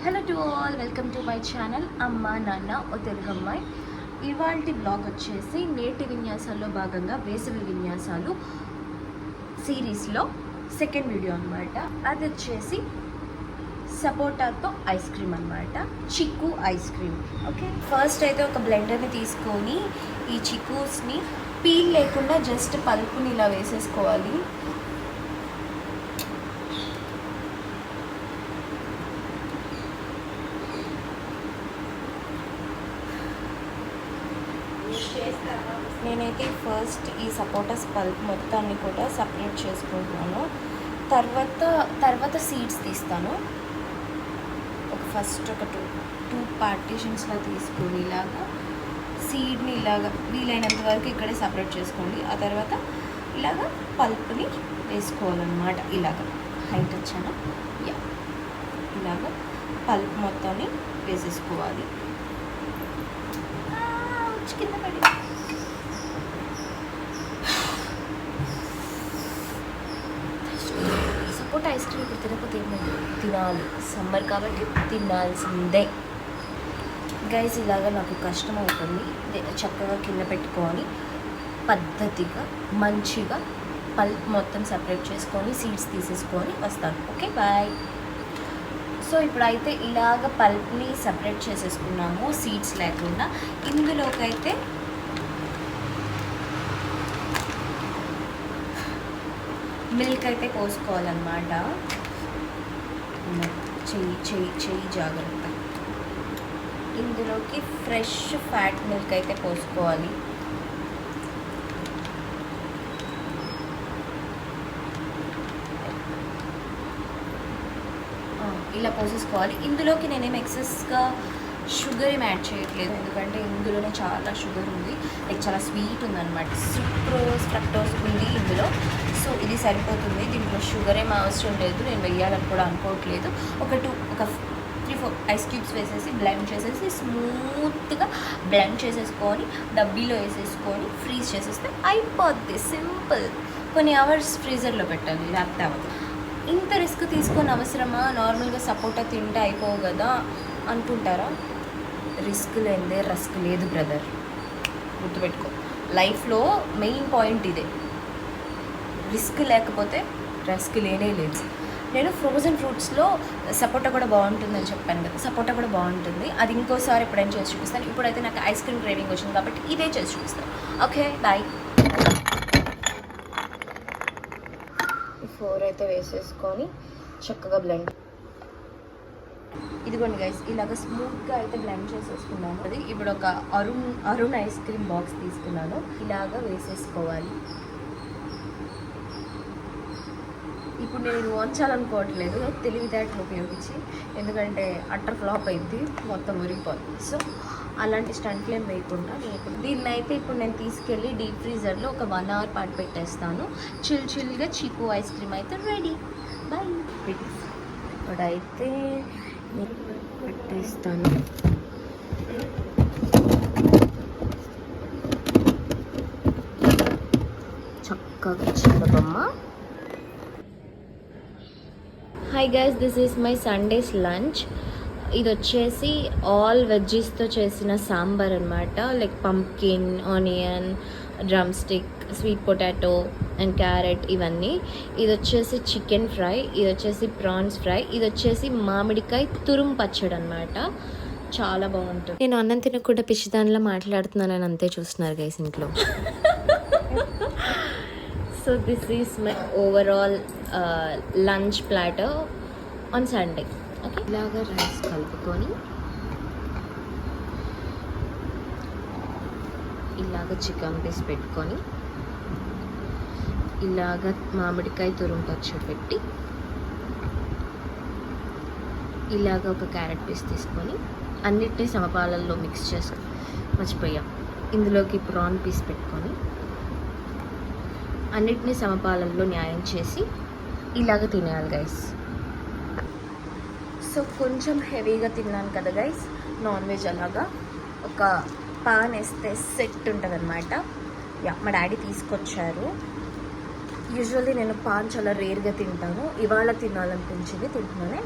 Hello to all, welcome to my channel అమ్మ నాన్న ఓ తెలుగు అమ్మాయి. ఇవాల్టి బ్లాగ్ వచ్చేసి నేటి విన్యాసాల్లో భాగంగా వేసవి విన్యాసాలు సిరీస్లో సెకండ్ వీడియో అనమాట. అది వచ్చేసి సపోటాతో ఐస్ క్రీమ్ అనమాట, చిక్కు ఐస్ క్రీమ్. ఓకే, ఫస్ట్ అయితే ఒక బ్లెండర్ని తీసుకొని ఈ చిక్కూస్ని పీల్ లేకుండా జస్ట్ పల్పుని ఇలా వేసేసుకోవాలి. నేనైతే ఫస్ట్ ఈ సపోటాస్ పల్ప్ మొత్తాన్ని కూడా సపరేట్ చేసుకుంటున్నాను. తర్వాత సీడ్స్ తీస్తాను. ఫస్ట్ ఒక టూ పార్టీషన్స్లో తీసుకొని ఇలాగా సీడ్ని ఇలాగా వీలైనంత వరకు ఇక్కడే సపరేట్ చేసుకోండి. ఆ తర్వాత ఇలాగా పల్ప్ని వేసుకోవాలన్నమాట. ఇలాగా హైట్ వచ్చాను, ఇలాగా పల్ప్ మొత్తాన్ని వేసేసుకోవాలి. కింద పడి సపోటా ఐస్ క్రీమ్ ఇప్పుడు తినకపోతే ఏమైంది, తినాలి. సమ్మర్ కాబట్టి తినాల్సిందే గైస్. ఇలాగా నాకు కష్టం అవుతుంది. చక్కగా కింద పెట్టుకొని పద్ధతిగా మంచిగా పల్ప్ మొత్తం సపరేట్ చేసుకొని సీడ్స్ తీసేసుకొని వస్తాను. Okay, bye. సో ఇప్పుడైతే ఇలాగ పల్ప్ని సపరేట్ చేసేసుకున్నాము సీడ్స్ లేకుండా. ఇందులోకి అయితే మిల్క్ అయితే పోసుకోవాలన్నమాట. చెయ్యి జాగ్రత్త. ఇందులోకి ఫ్రెష్ ఫ్యాట్ మిల్క్ అయితే పోసుకోవాలి. ఇలా పోసేసుకోవాలి. ఇందులోకి నేనేం ఎక్సెస్గా షుగర్ ఏం యాడ్ చేయట్లేదు, ఎందుకంటే ఇందులోనే చాలా షుగర్ ఉంది. లైక్ చాలా స్వీట్ ఉందన్నమాట. సుక్రోజ్ ఫ్రక్టోజ్ ఉంది ఇందులో. సో ఇది సరిపోతుంది. దీంట్లో షుగర్ ఏం అవసరం లేదు. నేను వెయ్యాలని కూడా అనుకోవట్లేదు. ఒక 3-4 ఐస్ క్యూబ్స్ వేసేసి బ్లెండ్ చేసేసి స్మూత్గా బ్లెండ్ చేసేసుకొని డబ్బీలో వేసేసుకొని ఫ్రీజ్ చేసేస్తే అయిపోద్ది. సింపుల్. కొన్ని అవర్స్ ఫ్రీజర్లో పెట్టాలి, లేకపోతే అవ్వదు. ఇంత రిస్క్ తీసుకొని అవసరమా? నార్మల్గా సపోటా తింటే అయిపోవు కదా అనుకుంటారా? రిస్క్ లేదే రస్క్ లేదు బ్రదర్, గుర్తుపెట్టుకో. లైఫ్లో మెయిన్ పాయింట్ ఇదే, రిస్క్ లేకపోతే రస్క్ లేనే లేదు. నేను ఫ్రోజన్ ఫ్రూట్స్లో సపోటా కూడా బాగుంటుందని చెప్పాను కదా, సపోటా కూడా బాగుంటుంది. అది ఇంకోసారి ఎప్పుడైనా చేసి చూపిస్తాను. ఇప్పుడైతే నాకు ఐస్ క్రీమ్ క్రేవింగ్ వచ్చింది కాబట్టి ఇదే చేసి చూపిస్తాను. Okay, bye. 4 అయితే వేసేసుకొని చక్కగా బ్లెండ్. ఇదిగోండి గైస్, ఇలాగ స్మూత్గా అయితే బ్లెండ్ చేసేసుకున్నాను. అది ఇప్పుడు ఒక అరుణ్ ఐస్ క్రీమ్ బాక్స్ తీసుకున్నాను. ఇలాగ వేసేసుకోవాలి. ఇప్పుడు నేను ఇది వంచాలనుకోవట్లేదు, తెలివితేటలు ఉపయోగించి, ఎందుకంటే అట్టర్ ఫ్లాప్ అయింది, మొత్తం ఉరిగిపోతుంది. సో అలాంటి స్టంట్లు ఏం వేయకుండా దీన్ని అయితే ఇప్పుడు నేను తీసుకెళ్ళి డీప్ ఫ్రీజర్లో ఒక 1 అవర్ పాటు పెట్టేస్తాను. చిల్గా చిక్కు ఐస్ క్రీమ్ అయితే రెడీ. బాయ్. ఇప్పుడైతే పెట్టేస్తాను. చక్కగా చిన్నబొమ్మ. Hi guys, this is my Sunday's lunch. ఇది వచ్చేసి ఆల్ వెజ్జీస్తో చేసిన సాంబార్ అనమాట. Like pumpkin, onion, drumstick, sweet potato and carrot ఇవన్నీ. ఇది వచ్చేసి చికెన్ ఫ్రై, ఇది వచ్చేసి ప్రాన్స్ ఫ్రై, ఇది వచ్చేసి మామిడికాయ తురుము పచ్చడి అనమాట. చాలా బాగుంటుంది. నేను అన్నం తినకుండా పిచ్చిదానిలో మాట్లాడుతున్నానని అంతే చూస్తున్నారు గైస్ ఇంట్లో. So this is my overall lunch platter on Sunday. Okay, ఇలాగా రైస్ కలుపుకొని ఇలాగ చికెన్ పీస్ పెట్టుకొని ఇలాగ మామిడికాయ తురుము పచ్చడి పెట్టి ఇలాగ ఒక క్యారెట్ పీస్ తీసుకొని అన్నిటినీ సమపాలల్లో మిక్స్ చేసుకొని, మర్చిపోయాం, ఇందులోకి ప్రాన్ పీస్ పెట్టుకొని అన్నిటినీ సమపాలల్లో న్యాయం చేసి ఇలాగ తినేయాలి గైస్. సో కొంచెం హెవీగా తిన్నాను కదా గైస్, నాన్ వెజ్. అలాగా ఒక పాన్ వేస్తే సెట్ ఉంటుంది అనమాట. మా డాడీ తీసుకొచ్చారు. యూజువల్లీ నేను పాన్ చాలా రేర్గా తింటాను, ఇవాళ తినాలనిపించింది, తింటున్నానే.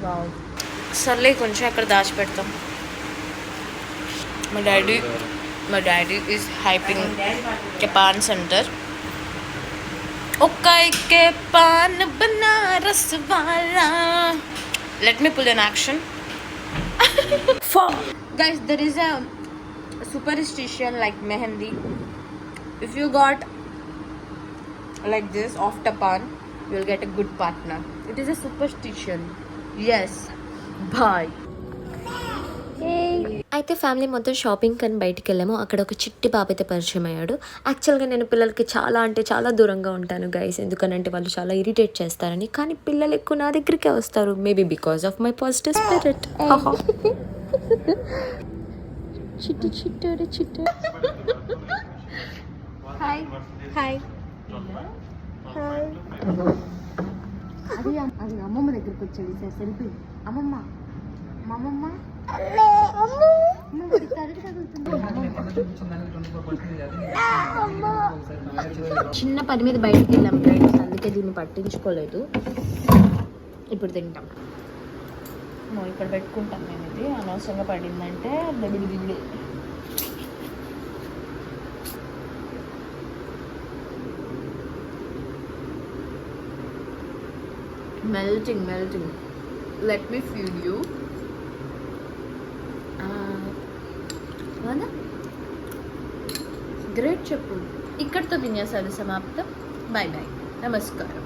వావ్. సర్లే కొంచెం అక్కడ దాచిపెడతాం. మా డాడీ ఈజ్ హైపింగ్ के पान सेंटर. ओकाई के पान बनारस वाला. Let me pull an action. Guys, there is a superstition like mehendi. If you got like this after pan, you will get a good partner. It is a superstition. Yes. Bye. అయితే family మొత్తం shopping అని బయటికి వెళ్ళాము. అక్కడ ఒక చిట్టి బాబు అయితే పరిచయం అయ్యాడు. యాక్చువల్గా నేను పిల్లలకి చాలా అంటే చాలా దూరంగా ఉంటాను గైస్, ఎందుకనంటే వాళ్ళు చాలా ఇరిటేట్ చేస్తారని. కానీ పిల్లలు ఎక్కువ నా దగ్గరికే వస్తారు, maybe because of my positive spirit. చిట్టి చిట్టాడు చిట్ట. Hi hi hi. అది అమ్మమ్మ దగ్గరికి వచ్చాడు సార్ సెల్ఫీ. అమ్మమ్మ అమ్మమ్మ చిన్న పని మీద బయటికి వెళ్ళాం ఫ్రెండ్స్, అందుకే దీన్ని పట్టించుకోలేదు. ఇప్పుడు తింటాం. ఇక్కడ పెట్టుకుంటాం మేము. ఇది అనవసరంగా పడిందంటే బెబిడి. Melting. Let me feel you. Great చెప్పు. ఇక్కడితో విన్యాసాలు సమాప్తం. Bye bye. నమస్కారం.